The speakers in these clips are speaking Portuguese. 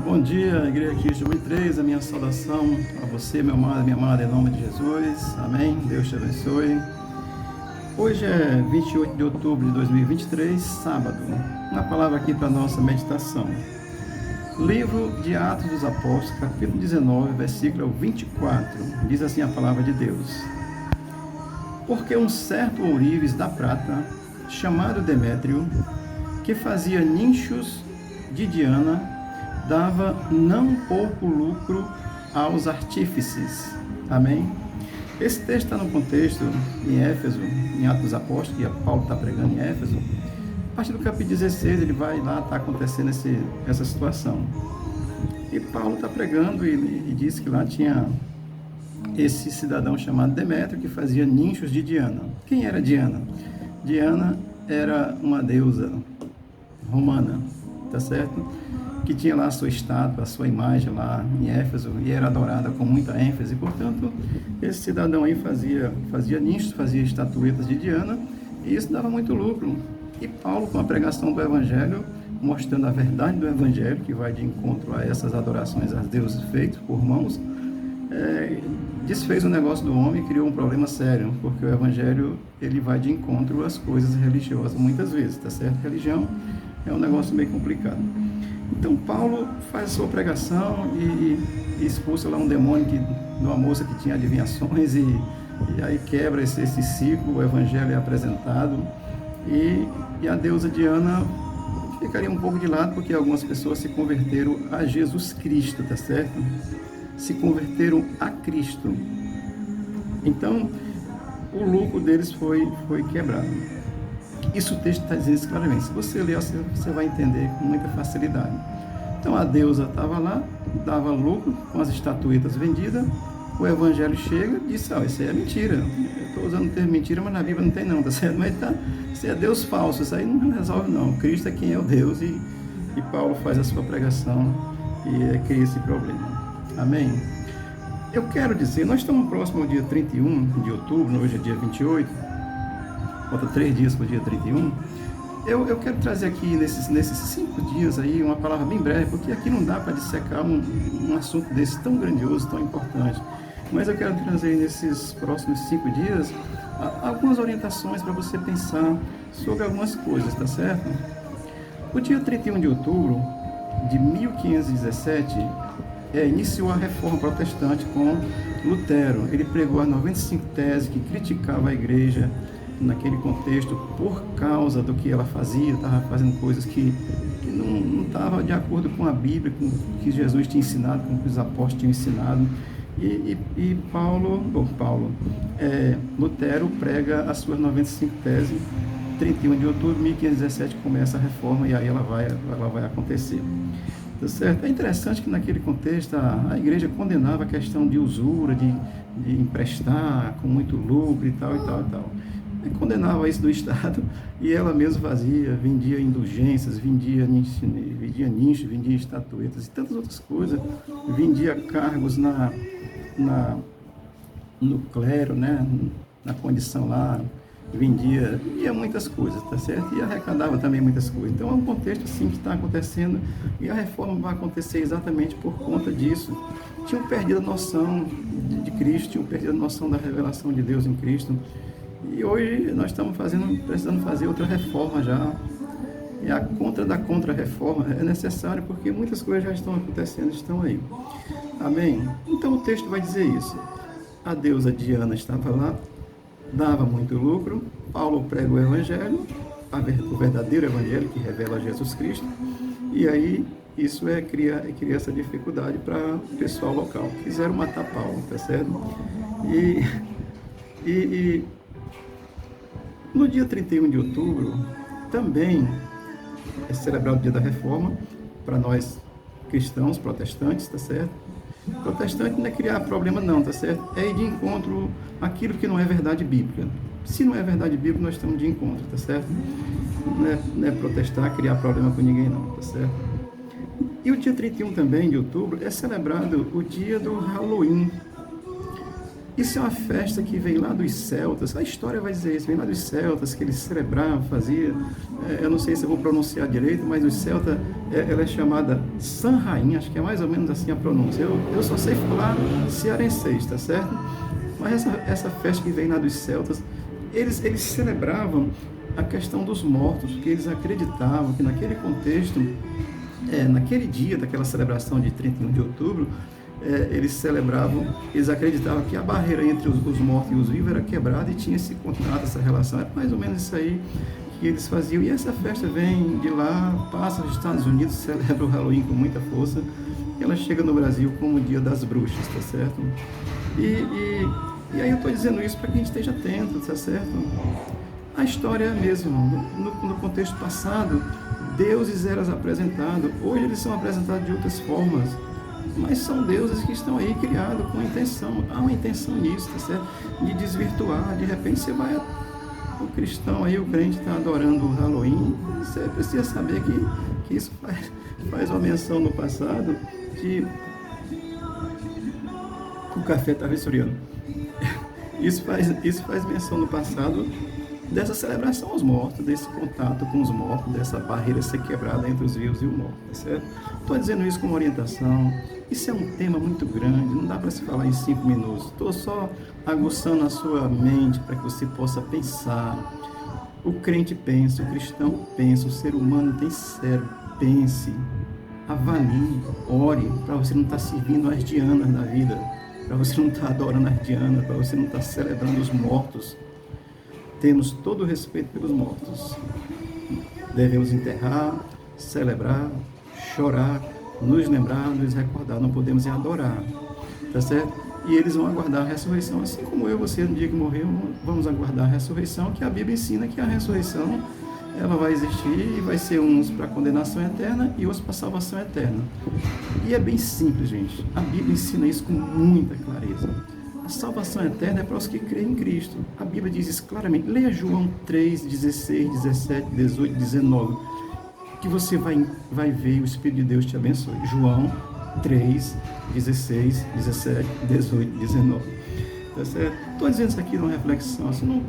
Bom dia, Igreja Cristo 23, a minha saudação a você, meu amado, minha amada, em nome de Jesus, amém, Deus te abençoe. Hoje é 28 de outubro de 2023, sábado, uma palavra aqui para a nossa meditação. Livro de Atos dos Apóstolos, capítulo 19, versículo 24, diz assim a palavra de Deus: Porque um certo ourives da prata, chamado Demétrio, que fazia nichos de Diana, dava não pouco lucro aos artífices. Amém? Esse texto está no contexto em Éfeso, em Atos dos Apóstolos, que Paulo está pregando em Éfeso. A partir do capítulo 16, ele vai lá, está acontecendo essa situação. E Paulo está pregando e diz que lá tinha esse cidadão chamado Demétrio, que fazia nichos de Diana. Quem era Diana? Diana era uma deusa romana, tá certo? Que tinha lá a sua estátua, a sua imagem lá em Éfeso, e era adorada com muita ênfase. Portanto, esse cidadão aí fazia nichos, fazia estatuetas de Diana, e isso dava muito lucro. E Paulo, com a pregação do Evangelho, mostrando a verdade do Evangelho, que vai de encontro a essas adorações às deuses feitas por mãos, desfez o negócio do homem e criou um problema sério, porque o Evangelho ele vai de encontro às coisas religiosas muitas vezes, tá certo? Religião é um negócio meio complicado. Então Paulo faz a sua pregação e expulsa lá um demônio de uma moça que tinha adivinhações e aí quebra esse ciclo, o Evangelho é apresentado e a deusa Diana ficaria um pouco de lado, porque algumas pessoas se converteram a Jesus Cristo, tá certo? Se converteram a Cristo. Então, o lucro deles foi quebrado. Isso o texto está dizendo isso claramente. Se você ler, você vai entender com muita facilidade. Então, a deusa estava lá, dava lucro com as estatuetas vendidas. O Evangelho chega e diz: isso aí é mentira. Eu estou usando o termo mentira, mas na Bíblia não tem não, tá certo? Mas isso é Deus falso, isso aí não resolve não. Cristo é quem é o Deus e Paulo faz a sua pregação e cria esse problema. Amém? Eu quero dizer, nós estamos próximo ao dia 31 de outubro, hoje é dia 28, falta 3 dias para o dia 31. Eu quero trazer aqui, nesses 5 dias aí, uma palavra bem breve, porque aqui não dá para dissecar um assunto desse tão grandioso, tão importante. Mas eu quero trazer nesses próximos 5 dias algumas orientações para você pensar sobre algumas coisas, tá certo? O dia 31 de outubro de 1517 iniciou a reforma protestante com Lutero. Ele pregou as 95 teses que criticavam a igreja naquele contexto por causa do que ela fazia, estava fazendo coisas que não estavam de acordo com a Bíblia, com o que Jesus tinha ensinado, com o que os apóstolos tinham ensinado. E Lutero prega as suas 95 teses. 31 de outubro de 1517 começa a reforma e aí ela vai acontecer. Tá certo? É interessante que naquele contexto a igreja condenava a questão de usura, de emprestar com muito lucro e tal. Condenava isso do Estado e ela mesma fazia, vendia indulgências, vendia nicho, vendia estatuetas e tantas outras coisas, vendia cargos no clero, né, na condição lá, vendia muitas coisas, tá certo? E arrecadava também muitas coisas. Então é um contexto assim que está acontecendo e a reforma vai acontecer exatamente por conta disso. Tinham perdido a noção de Cristo, tinham perdido a noção da revelação de Deus em Cristo. E hoje nós estamos precisando fazer outra reforma já. E a contra-reforma é necessária porque muitas coisas já estão acontecendo, estão aí. Amém? Então o texto vai dizer isso. A deusa Diana estava lá, dava muito lucro. Paulo prega o Evangelho, o verdadeiro Evangelho que revela Jesus Cristo. E aí isso cria essa dificuldade para o pessoal local. Quiseram matar Paulo, tá certo? E no dia 31 de outubro, também é celebrado o dia da reforma, para nós cristãos, protestantes, tá certo? Protestante não é criar problema não, tá certo? É ir de encontro àquilo que não é verdade bíblica. Se não é verdade bíblica, nós estamos de encontro, tá certo? Não é protestar, criar problema com ninguém não, tá certo? E o dia 31 também de outubro é celebrado o dia do Halloween. Isso é uma festa que vem lá dos celtas, a história vai dizer isso, vem lá dos celtas, que eles celebravam, faziam, eu não sei se eu vou pronunciar direito, mas os celtas, ela é chamada Samhain, acho que é mais ou menos assim a pronúncia, eu só sei falar cearense, tá certo? Mas essa festa que vem lá dos celtas, eles celebravam a questão dos mortos, porque eles acreditavam que naquele contexto, naquele dia daquela celebração de 31 de outubro, eles acreditavam que a barreira entre os mortos e os vivos era quebrada e tinha esse contrato, essa relação. É mais ou menos isso aí que eles faziam. E essa festa vem de lá, passa nos Estados Unidos, celebra o Halloween com muita força, e ela chega no Brasil como o Dia das Bruxas, tá certo? E aí eu estou dizendo isso para que a gente esteja atento, tá certo? A história é a mesma. No contexto passado, deuses eram apresentados, hoje eles são apresentados de outras formas. Mas são deuses que estão aí criados com intenção, há uma intenção nisso, tá certo? De desvirtuar, de repente você vai, o cristão aí, o crente está adorando o Halloween, você precisa saber que isso faz uma menção no passado que o café estava esfriando. Isso faz menção no passado dessa celebração aos mortos, desse contato com os mortos, dessa barreira ser quebrada entre os vivos e o morto, tá certo? Estou dizendo isso como orientação. Isso é um tema muito grande, não dá para se falar em 5 minutos. Estou só aguçando a sua mente para que você possa pensar. O crente pensa, o cristão pensa, o ser humano tem cérebro. Pense, avalie, ore, para você não estar servindo as dianas da vida, para você não estar adorando as dianas, para você não estar celebrando os mortos. Temos todo o respeito pelos mortos. Devemos enterrar, celebrar, chorar, nos lembrar, nos recordar. Não podemos adorar, tá certo? E eles vão aguardar a ressurreição, assim como eu, você, no dia que morreu, vamos aguardar a ressurreição, que a Bíblia ensina que a ressurreição, ela vai existir e vai ser uns para condenação eterna e outros para salvação eterna. E é bem simples, gente. A Bíblia ensina isso com muita clareza. A salvação eterna é para os que creem em Cristo. A Bíblia diz isso claramente. Leia João 3, 16, 17, 18, 19, que você vai ver e o Espírito de Deus te abençoe. João 3, 16, 17, 18, 19. Tá certo? Estou dizendo isso aqui numa reflexão, assim,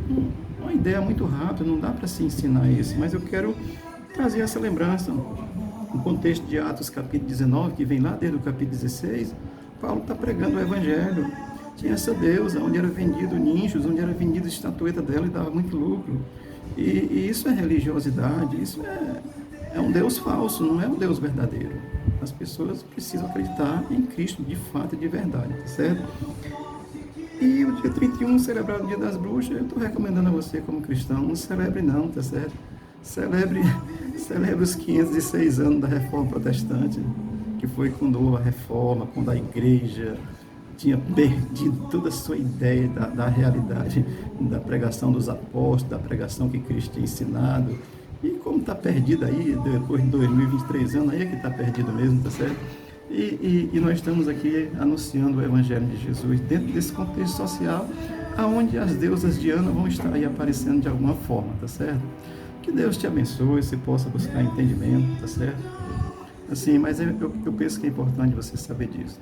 uma ideia muito rápida, não dá para se ensinar isso, mas eu quero trazer essa lembrança. No contexto de Atos capítulo 19, que vem lá desde o capítulo 16, Paulo está pregando o Evangelho. Tinha essa deusa, onde era vendido nichos, onde era vendida a estatueta dela e dava muito lucro. E isso é religiosidade, isso é um Deus falso, não é um Deus verdadeiro. As pessoas precisam acreditar em Cristo de fato e de verdade, tá certo? E o dia 31, celebrar o Dia das Bruxas, eu estou recomendando a você como cristão, não celebre não, tá certo? Celebre os 506 anos da Reforma Protestante, que foi quando houve a Reforma, quando a Igreja tinha perdido toda a sua ideia da realidade da pregação dos apóstolos, da pregação que Cristo tinha ensinado. E como está perdido aí, depois de 2023 anos, aí é que está perdido mesmo, tá certo? E nós estamos aqui anunciando o Evangelho de Jesus dentro desse contexto social, aonde as deusas Diana vão estar aí aparecendo de alguma forma, tá certo? Que Deus te abençoe, você possa buscar entendimento, tá certo? Assim, mas eu penso que é importante você saber disso.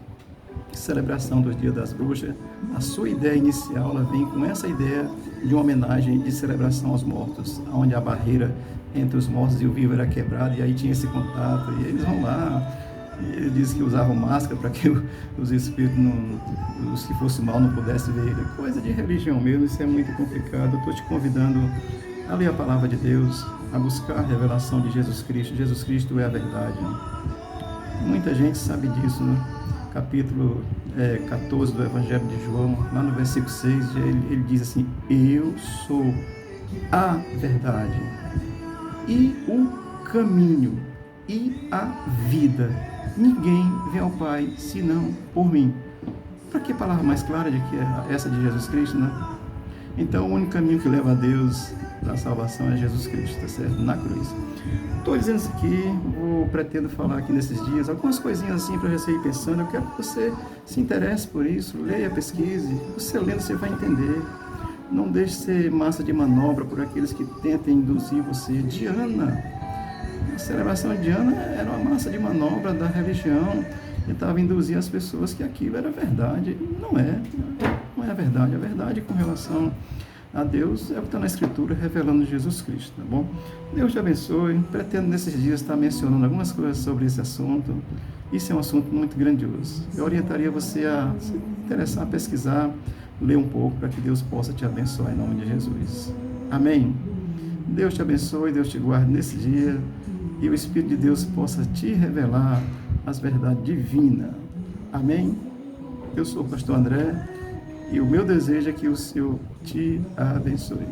Celebração dos Dias das Bruxas, a sua ideia inicial, ela vem com essa ideia de uma homenagem de celebração aos mortos, onde a barreira entre os mortos e o vivo era quebrada, e aí tinha esse contato, e eles vão lá, e ele diz que usavam máscara para que os espíritos, os que fossem mal, não pudessem ver ele. Coisa de religião mesmo, isso é muito complicado. Eu estou te convidando a ler a palavra de Deus, a buscar a revelação de Jesus Cristo. Jesus Cristo é a verdade. Muita gente sabe disso, né? Capítulo 14 do Evangelho de João, lá no versículo 6, ele diz assim: eu sou a verdade e o caminho e a vida. Ninguém vem ao Pai senão por mim. Para que palavra mais clara de que é essa de Jesus Cristo, né? Então, o único caminho que leva a Deus para a salvação é Jesus Cristo, tá certo? Na cruz. Estou dizendo isso aqui, pretendo falar aqui nesses dias, algumas coisinhas assim para você ir pensando. Eu quero que você se interesse por isso, leia, pesquise. Você lendo, você vai entender. Não deixe ser massa de manobra por aqueles que tentem induzir você. Diana, A celebração indiana era uma massa de manobra da religião, tentava induzir as pessoas que aquilo era verdade. Não é, não é a verdade. A verdade com relação a Deus é o que está na Escritura, revelando Jesus Cristo, tá bom? Deus te abençoe. Pretendo nesses dias estar mencionando algumas coisas sobre esse assunto. Isso é um assunto muito grandioso. Eu orientaria você a se interessar, a pesquisar, ler um pouco, para que Deus possa te abençoar em nome de Jesus. Amém? Deus te abençoe, Deus te guarde nesse dia e o Espírito de Deus possa te revelar as verdades divinas. Amém? Eu sou o pastor André e o meu desejo é que o Senhor te abençoe.